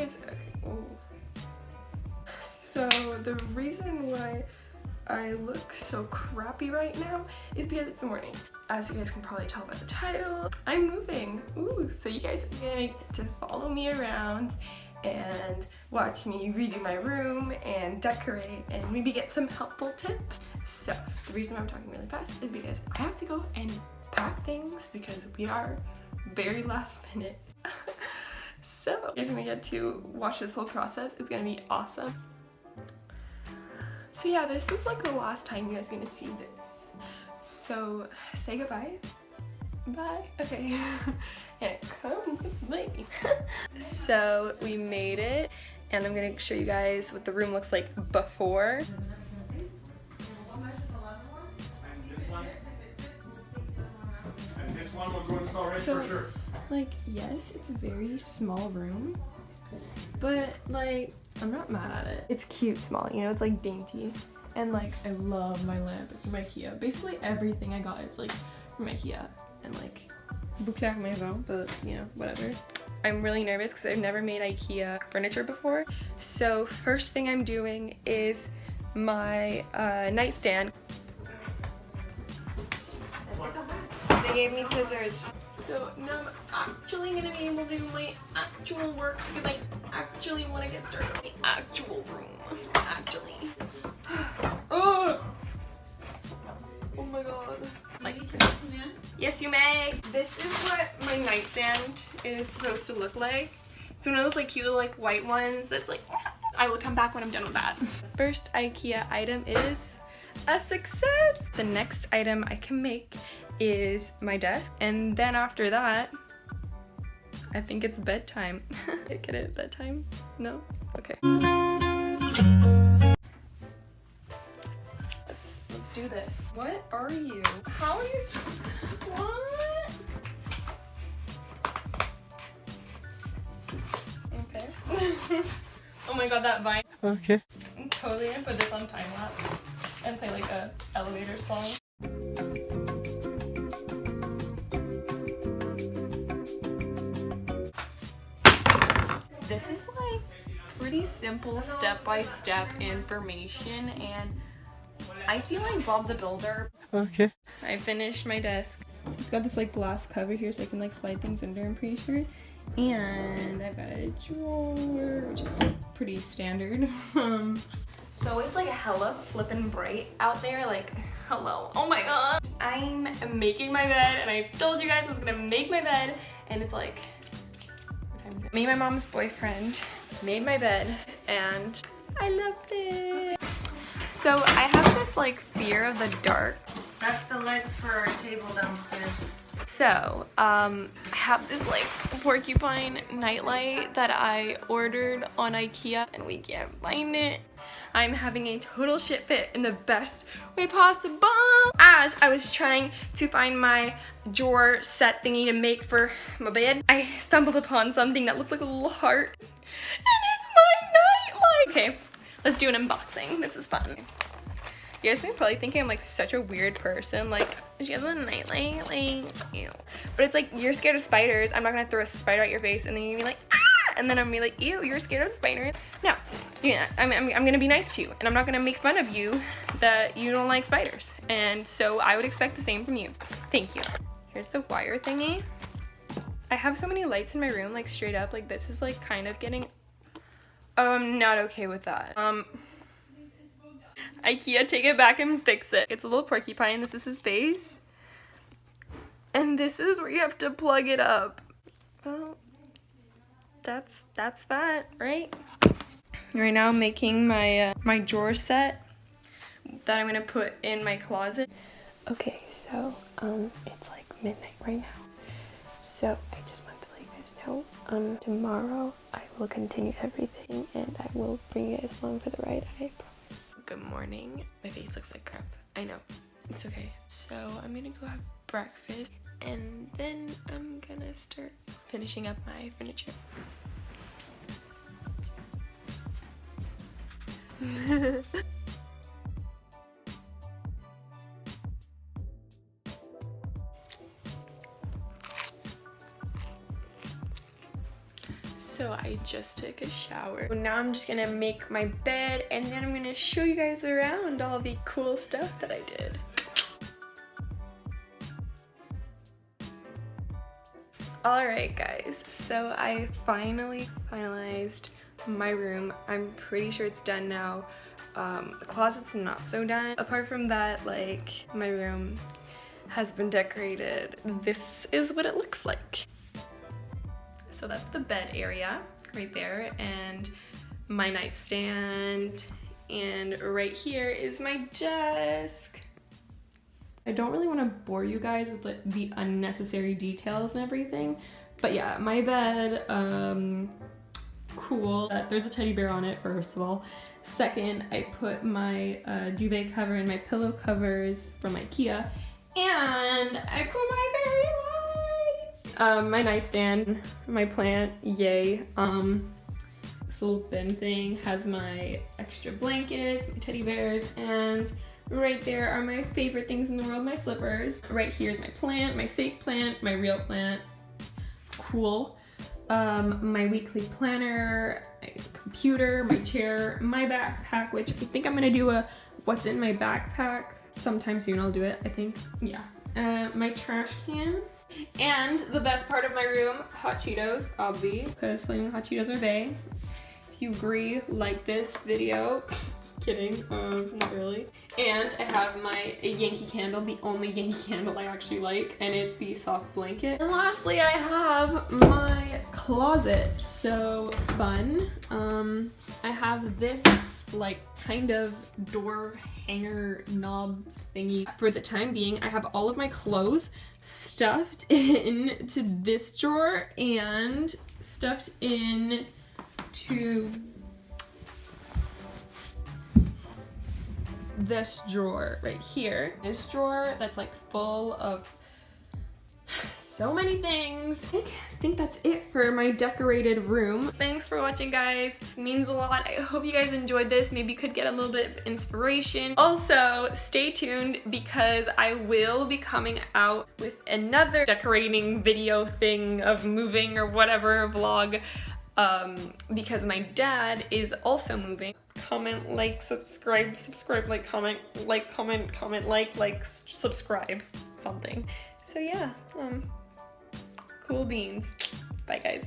guys, okay, oh. So the reason why I look so crappy right now is because it's morning. As you guys can probably tell by the title, I'm moving. Ooh, so you guys are gonna get to follow me around and watch me redo my room and decorate and maybe get some helpful tips. So the reason why I'm talking really fast is because I have to go and pack things because we are very last minute. So you're gonna get to watch this whole process. It's gonna be awesome. So yeah, this is like the last time you guys are gonna see this. So say goodbye. Bye. Okay. And come with me. So we made it, and I'm gonna show you guys what the room looks like before. And this one will go in storage for sure. Like, yes, it's a very small room, but like, I'm not mad at it. It's cute small, you know, it's like dainty. And like, I love my lamp. It's from IKEA. Basically everything I got is like from IKEA. And like, boucle maison, but you know, whatever. I'm really nervous because I've never made IKEA furniture before. So first thing I'm doing is my nightstand. They gave me scissors. So now I'm actually gonna be able to do my actual work because I actually want to get started on my actual room. Actually. Oh! Oh my god. Like, yes, you may. This is what my nightstand is supposed to look like. It's one of those like cute little like white ones that's like, I will come back when I'm done with that. First IKEA item is a success. The next item I can make is my desk, and then after that I think it's bedtime. Get it? Bedtime? No? Okay. Let's do this. What are you? How are you? What? Okay. Oh my god, that vine. Okay. I'm totally gonna put this on time lapse and play like a elevator song. This is like pretty simple step-by-step information, and I feel like Bob the Builder. Okay. I finished my desk. So it's got this like glass cover here so I can like slide things under, I'm pretty sure. And I've got a drawer, which is pretty standard. So it's like hella flippin' bright out there, like hello, oh my god. I'm making my bed, and I told you guys I was gonna make my bed, and it's like, me and my mom's boyfriend made my bed, and I loved it. So I have this like fear of the dark. That's the legs for our table downstairs. So I have this like porcupine nightlight that I ordered on IKEA, and we can't find it. I'm having a total shit fit in the best way possible. As I was trying to find my drawer set thingy to make for my bed, I stumbled upon something that looked like a little heart, and it's my nightlight. Okay, let's do an unboxing. This is fun. You guys are probably thinking I'm like such a weird person, like she has a nightlight, like ew. But it's like, you're scared of spiders. I'm not gonna throw a spider at your face and then you're gonna be like, ah! And then I'm gonna be like, ew, you're scared of spiders. No, yeah, I'm gonna be nice to you, and I'm not gonna make fun of you that you don't like spiders. And so I would expect the same from you. Thank you. Here's the wire thingy. I have so many lights in my room, like straight up, like this is like kind of getting, oh, I'm not okay with that. IKEA, take it back and fix it. It's a little porcupine. This is his face. And this is where you have to plug it up. Well, that's that, right? Right now I'm making my my drawer set that I'm gonna put in my closet. Okay, so it's like midnight right now. So I just want to let you guys know, tomorrow I will continue everything, and I will bring you guys along for the ride, I promise. Good morning. My face looks like crap. I know. It's okay. So I'm gonna go have breakfast, and then I'm gonna start finishing up my furniture. So I just took a shower. Now I'm just gonna make my bed and then I'm gonna show you guys around all the cool stuff that I did. Alright guys, so I finally finalized my room. I'm pretty sure it's done now. The closet's not so done. Apart from that, like, my room has been decorated. This is what it looks like. So that's the bed area right there, and my nightstand, and right here is my desk. I don't really want to bore you guys with like, the unnecessary details and everything, but yeah, my bed, cool. There's a teddy bear on it, first of all. Second, I put my duvet cover and my pillow covers from IKEA, and I put my fairy lights. My nightstand, my plant, yay. This little bin thing has my extra blankets, my teddy bears, and right there are my favorite things in the world, my slippers. Right here is my plant, my fake plant, my real plant. Cool. My weekly planner, my computer, my chair, my backpack, which I think I'm gonna do a what's in my backpack sometime soon. I'll do it, I think. Yeah. My trash can. And the best part of my room, hot Cheetos, obvi, because flaming hot Cheetos are bae. If you agree, like this video. Kidding, not really. And I have my Yankee candle, the only Yankee candle I actually like, and it's the soft blanket. And lastly, I have my closet. So fun. I have this like kind of door hanger knob thingy. For the time being, I have all of my clothes stuffed into this drawer and stuffed in to this drawer right here. This drawer that's like full of so many things. I think that's it for my decorated room. Thanks for watching, guys. It means a lot. I hope you guys enjoyed this. Maybe you could get a little bit of inspiration. Also, stay tuned because I will be coming out with another decorating video thing of moving or whatever vlog, because my dad is also moving. Comment, like, subscribe, like, comment, like, subscribe, something. So yeah, cool beans. Bye guys.